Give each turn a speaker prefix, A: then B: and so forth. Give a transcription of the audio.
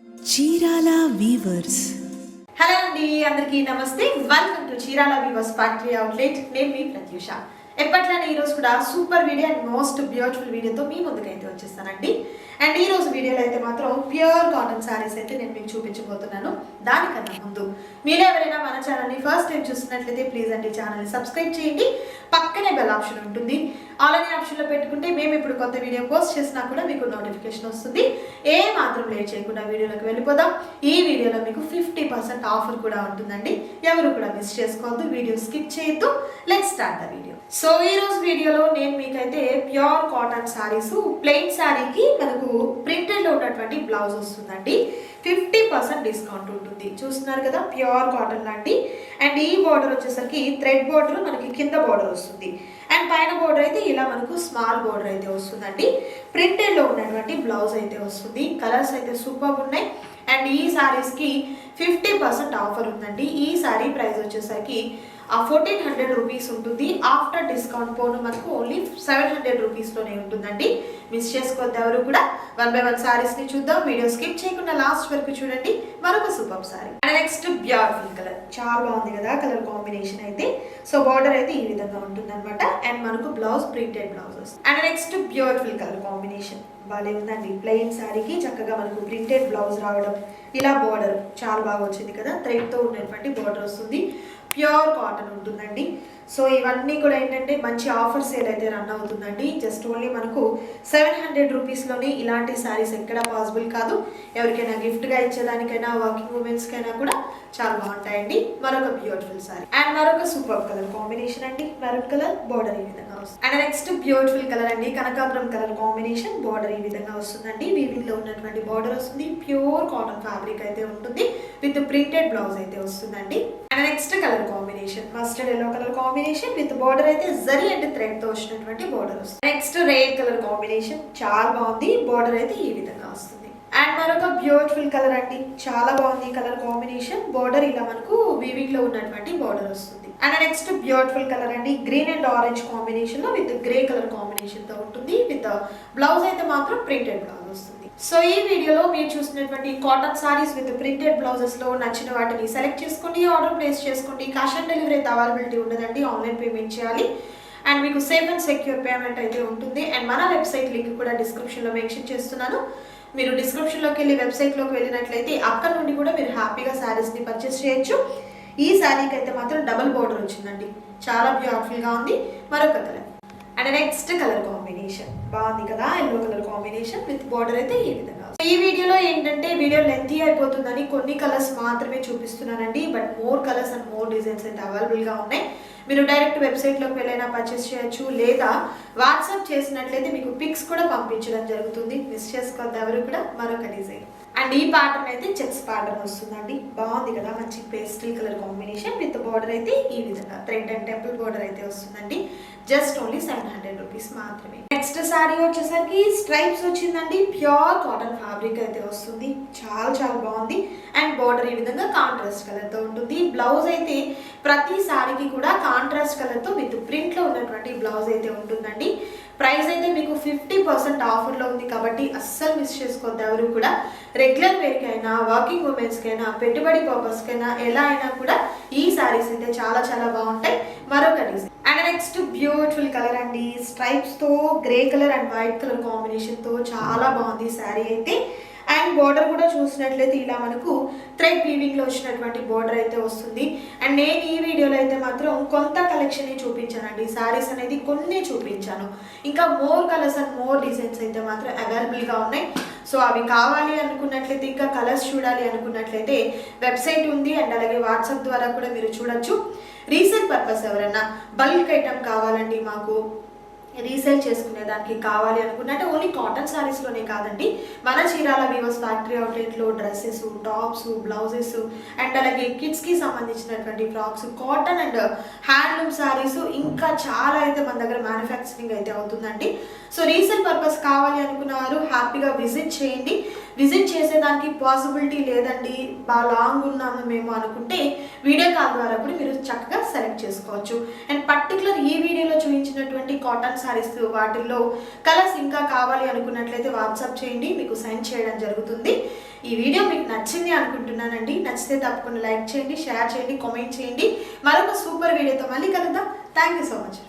A: Chirala weavers.
B: Hello అండి, అందరికీ నమస్తే. Welcome to Chirala weavers factory outlet. నేను మీ ప్రత్యూష. ఎప్పట్లానే ఈరోజు కూడా super video and most beautiful వీడియోతో మీ ముందుకైతే వచ్చేస్తానండి. అండ్ ఈ రోజు వీడియోలో అయితే మాత్రం ప్యూర్ కాటన్ శారీస్ అయితే నేను మీకు చూపించబోతున్నాను. దానికన్నా ముందు మీరు ఎవరైనా మన ఛానల్ని ఫస్ట్ టైం చూస్తున్నట్లయితే ప్లీజ్ అండి ఛానల్ని సబ్స్క్రైబ్ చేయండి. పక్కనే బెల్ ఆప్షన్ ఉంటుంది. ఆల్రెడీ ఆప్షన్లో పెట్టుకుంటే మేము ఇప్పుడు కొత్త వీడియో పోస్ట్ చేసినా కూడా మీకు నోటిఫికేషన్ వస్తుంది. ఏ మాత్రం లేట్ చేయకుండా వీడియోలోకి వెళ్ళిపోదాం. ఈ వీడియోలో మీకు 50% ఆఫర్ కూడా ఉంటుందండి. ఎవరు కూడా మిస్ చేసుకోవద్దు, వీడియో స్కిప్ చేయొద్దు. Let's start the video. So ఈ రోజు వీడియోలో నేను మీకైతే ప్యూర్ కాటన్ శారీస్, ప్లెయిన్ శారీకి మనకు ప్రింటెడ్ లో ఉన్నటువంటి బ్లౌజ్ వస్తుందండి. 50% డిస్కౌంట్ ఉంటుంది. చూస్తున్నారు కదా, ప్యూర్ కాటన్ లాంటి. అండ్ ఈ బోర్డర్ వచ్చేసరికి థ్రెడ్ బోర్డర్ మనకి కింద బోర్డర్ వస్తుంది. అండ్ పైన బోర్డర్ అయితే ఇలా మనకు స్మాల్ బోర్డర్ అయితే వస్తుందండి. ప్రింటెడ్ లో ఉన్నటువంటి బ్లౌజ్ అయితే వస్తుంది. కలర్స్ అయితే సూపర్ ఉన్నాయి. అండ్ ఈ శారీస్కి 50% ఆఫర్ ఉందండి. ఈ శారీ ప్రైస్ వచ్చేసరికి 1400 రూపీస్ ఉంటుంది. ఆఫ్టర్ డిస్కౌంట్ పోను మనకు ఓన్లీ 700 రూపీస్లోనే ఉంటుందండి. మిస్ చేసుకోవద్దు ఎవరు కూడా. 1 by 1 శారీస్ని చూద్దాం. వీడియో స్కిప్ చేయకుండా లాస్ట్ వరకు చూడండి. మరొక super sari. And next beautiful colour, చాలా బాగుంది కదా కలర్ కాంబినేషన్ అయితే. సో బార్డర్ అయితే ఈ విధంగా ఉంటుంది అనమాట. అండ్ మనకు బ్లౌజ్ ప్రింటెడ్ బ్లౌజ్ వస్తుంది. And next beautiful colour combination బాగా ఉందండి. ప్లెయిన్ శారీకి చక్కగా మనకు ప్రింటెడ్ బ్లౌజ్ రావడం, ఇలా బార్డర్ చాలా బాగా వచ్చింది కదా. థ్రెడ్తో ఉన్నటువంటి బార్డర్ వస్తుంది. ప్యూర్ కాటన్ ఉంటుందండి. సో ఇవన్నీ కూడా ఏంటంటే మంచి ఆఫర్ సేల్ అయితే రన్ అవుతుందండి. జస్ట్ ఓన్లీ మనకు 700 రూపీస్లోనే ఇలాంటి శారీస్ ఎక్కడ పాసిబుల్ కాదు. ఎవరికైనా గిఫ్ట్గా ఇచ్చేదానికైనా, వర్కింగ్ ఉమెన్స్కైనా కూడా చాలా బాగుంటాయండి. మరొక బ్యూటిఫుల్ శారీ అండ్ మరొక సూపర్ కలర్ కాంబినేషన్ అండి. మెరూన్ కలర్, బోర్డర్ ఈ విధంగా వస్తుంది. అండ్ నెక్స్ట్ బ్యూటిఫుల్ కలర్ అండి, కనకాంబరం కలర్ కాంబినేషన్. బోర్డర్ ఈ విధంగా వస్తుందండి. వీవింగ్ లో ఉన్నటువంటి బోర్డర్ వస్తుంది. ప్యూర్ కాటన్ ఫ్యాబ్రిక్ అయితే ఉంటుంది. విత్ ప్రింటెడ్ బ్లౌజ్ అయితే వస్తుందండి. And next colour combination mustard yellow colour combination with border అయితే జరీ అండ్ థ్రెడ్ తో వచ్చినటువంటి బోర్డర్ వస్తుంది. నెక్స్ట్ రెడ్ కలర్ కాంబినేషన్ చాలా బాగుంది. బోర్డర్ అయితే ఈ విధంగా వస్తుంది. అండ్ మరొక బ్యూటిఫుల్ కలర్ అండి, చాలా బాగుంది కలర్ కాంబినేషన్. బోర్డర్ ఇలా మనకు వీవింగ్ లో ఉన్నటువంటి బోర్డర్ వస్తుంది. అండ్ నెక్స్ట్ బ్యూటిఫుల్ కలర్ అండి, గ్రీన్ అండ్ ఆరెంజ్ కాంబినేషన్ లో విత్ గ్రే కలర్ కాంబినేషన్ తో ఉంటుంది. విత్ బ్లౌజ్ అయితే మాత్రం ప్రింటెడ్ బ్లౌజ్ వస్తుంది. సో ఈ వీడియోలో మీరు చూసినటువంటి cotton saris with printed blouses లో నచ్చిన వాటిని సెలెక్ట్ చేసుకోండి, ఆర్డర్ ప్లేస్ చేసుకోండి. క్యాష్ ఆన్ డెలివరీ అయితే అవైలబిలిటీ ఉండదండి, ఆన్లైన్ పేమెంట్ చేయాలి. అండ్ మీకు సేఫ్ అండ్ సెక్యూర్ పేమెంట్ అయితే ఉంటుంది. అండ్ మన వెబ్సైట్ లింక్ కూడా డిస్క్రిప్షన్లో మెన్షన్ చేస్తున్నాను. మీరు డిస్క్రిప్షన్లోకి వెళ్ళి వెబ్సైట్లోకి వెళ్ళినట్లయితే అక్కడ నుండి కూడా మీరు హ్యాపీగా శారీస్ని పర్చేస్ చేయొచ్చు. ఈ శారీకి అయితే మాత్రం డబుల్ బోర్డర్ వచ్చిందండి, చాలా బ్యూటిఫుల్గా ఉంది. మరొక colour and next colour combination బాగుంది కదా, yellow colour combination with border అయితే ఈ విధంగా. ఈ వీడియోలో ఏంటంటే వీడియో లెంతీ అయిపోతుందని కొన్ని కలర్స్ మాత్రమే చూపిస్తున్నానండి. But more colours and more designs అయితే అవైలబుల్గా ఉన్నాయి. మీరు డైరెక్ట్ వెబ్సైట్లోకి వెళ్ళైనా పర్చేస్ చేయొచ్చు, లేదా వాట్సాప్ చేసినట్లయితే మీకు పిక్స్ కూడా పంపించడం జరుగుతుంది. మిస్ చేసుకోవద్దు ఎవరు కూడా. మరొక డిజైన్ అండ్ ఈ ప్యాటర్న్ అయితే చెక్స్ ప్యాటర్న్ వస్తుందండి. బాగుంది కదా, మంచి pastel colour combination with border అయితే ఈ విధంగా థ్రెడ్ అండ్ టెంపుల్ బార్డర్ అయితే వస్తుందండి. జస్ట్ ఓన్లీ 700 రూపీస్ మాత్రమే. నెక్స్ట్ శారీ వచ్చేసరికి స్ట్రైప్స్ వచ్చిందండి. ప్యూర్ కాటన్ ఫ్యాబ్రిక్ అయితే వస్తుంది. చాలా చాలా బాగుంది. అండ్ బార్డర్ ఈ విధంగా కాంట్రాస్ట్ కలర్ తో ఉంటుంది. బ్లౌజ్ అయితే ప్రతి శారీకి కూడా కాంట్రాస్ట్ కలర్ తో విత్ ప్రింట్ లో ఉన్నటువంటి బ్లౌజ్ అయితే ఉంటుందండి. ప్రైస్ అయితే మీకు 50% ఆఫర్లో ఉంది కాబట్టి అస్సలు మిస్ చేసుకోవద్దు ఎవరు కూడా. రెగ్యులర్ వేర్కి అయినా, వర్కింగ్ ఉమెన్స్కైనా, పెట్టుబడి పర్పస్కైనా ఎలా అయినా కూడా ఈ శారీస్ అయితే చాలా చాలా బాగుంటాయి. మరొక design and next beautiful colour అండి, స్ట్రైప్స్తో grey colour and white colour కాంబినేషన్తో చాలా బాగుంది శారీ అయితే. అండ్ బోర్డర్ కూడా చూసినట్లయితే ఇలా మనకు థ్రెడ్ వీవింగ్లో వచ్చినటువంటి బోర్డర్ అయితే వస్తుంది. అండ్ నేను ఈ వీడియోలో అయితే మాత్రం కొంత కలెక్షన్ని చూపించానండి. శారీస్ అనేది కొన్ని చూపించాను. ఇంకా more colours and more designs అయితే మాత్రం అవైలబుల్గా ఉన్నాయి. సో అవి కావాలి అనుకున్నట్లయితే, ఇంకా కలర్స్ చూడాలి అనుకున్నట్లయితే వెబ్సైట్ ఉంది. అండ్ అలాగే వాట్సాప్ ద్వారా కూడా మీరు చూడొచ్చు. రీసేల్ పర్పస్ ఎవరైనా బల్క్ ఐటమ్ కావాలండి, మాకు రీసేల్ చేసుకునే దానికి కావాలి అనుకున్నట్టే ఓన్లీ కాటన్ శారీస్లోనే కాదండి, మన చీరాల వీవర్స్ ఫ్యాక్టరీ అవుట్లెట్లో డ్రెస్సెస్, టాప్స్, బ్లౌజెస్ అండ్ అలాగే కిడ్స్కి సంబంధించినటువంటి frocks, cotton and handloom saris ఇంకా చాలా అయితే మన దగ్గర మ్యానుఫ్యాక్చరింగ్ అయితే అవుతుందండి. సో రీసేల్ పర్పస్ కావాలి అనుకున్న వారు హ్యాపీగా విజిట్ చేయండి. విజిట్ చేసేదానికి పాసిబిలిటీ లేదండి, బాగా లాంగ్ ఉన్నాము మేము అనుకుంటే వీడియో కాల్ ద్వారా కూడా మీరు చక్కగా సెలెక్ట్ చేసుకోవచ్చు. అండ్ పర్టికులర్ ఈ వీడియోలో చూపించినటువంటి కాటన్ సారీస్ వాటిల్లో కలర్స్ ఇంకా కావాలి అనుకున్నట్లయితే వాట్సాప్ చేయండి, మీకు సెండ్ చేయడం జరుగుతుంది. ఈ వీడియో మీకు నచ్చింది అనుకుంటున్నానండి. నచ్చితే తప్పకుండా లైక్ చేయండి, షేర్ చేయండి, కామెంట్ చేయండి. మరొక సూపర్ వీడియోతో మళ్ళీ కలుద్దాం. Thank you so much.